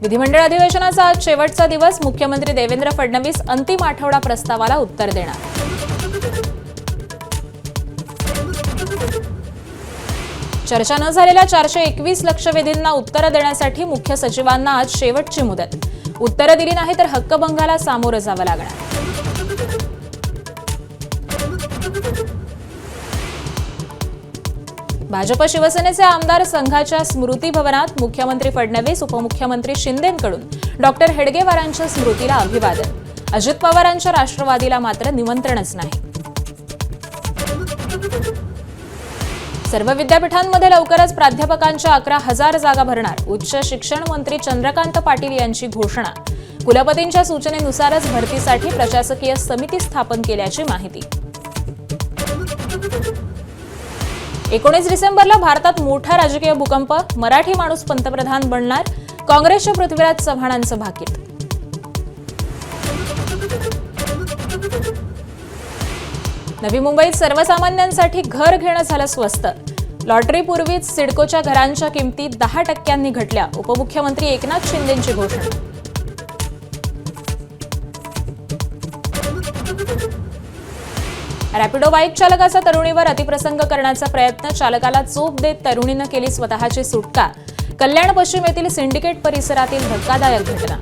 विधिमंडळ अधिवेशनाचा आज शेवटचा दिवस. मुख्यमंत्री देवेंद्र फडणवीस अंतिम आठवडा प्रस्तावाला उत्तर देणार. चर्चा न झालेल्या 421 लक्षवेधींना उत्तरं देण्यासाठी मुख्य सचिवांना आज शेवटची मुदत. उत्तरं दिली नाही तर हक्कभंगाला सामोरं जावं लागणार. भाजप शिवसेनेचे आमदार संघाच्या स्मृती भवनात मुख्यमंत्री फडणवीस, उपमुख्यमंत्री शिंदेंकडून डॉक्टर हेडगेवारांच्या स्मृतीला अभिवादन. अजित पवारांच्या राष्ट्रवादीला मात्र निमंत्रणच नाही. सर्व विद्यापीठांमध्ये लवकरच प्राध्यापकांच्या 11,000 जागा भरणार. उच्च शिक्षण मंत्री चंद्रकांत पाटील यांची घोषणा. कुलपतींच्या सूचनेनुसारच भरतीसाठी प्रशासकीय समिती स्थापन केल्याची माहिती. 19 डिसेंबरला भारतात मोठा राजकीय भूकंप. मराठी माणूस पंतप्रधान बनणार. काँग्रेसच्या पृथ्वीराज चव्हाणांचं भाकीत. नवी मुंबईत सर्वसामान्यांसाठी घर घेणं झालं स्वस्त. लॉटरीपूर्वीच सिडकोच्या घरांच्या किमती 10% घटल्या. उपमुख्यमंत्री एकनाथ शिंदेंची घोषणा. रॅपिडो बाईक चालकाचा तरुणीवर अतिप्रसंग करण्याचा प्रयत्न. चालकाला चोप देत तरुणीनं केली स्वतःची सुटका. कल्याण पश्चिम येथील सिंडिकेट परिसरातील धक्कादायक घटना.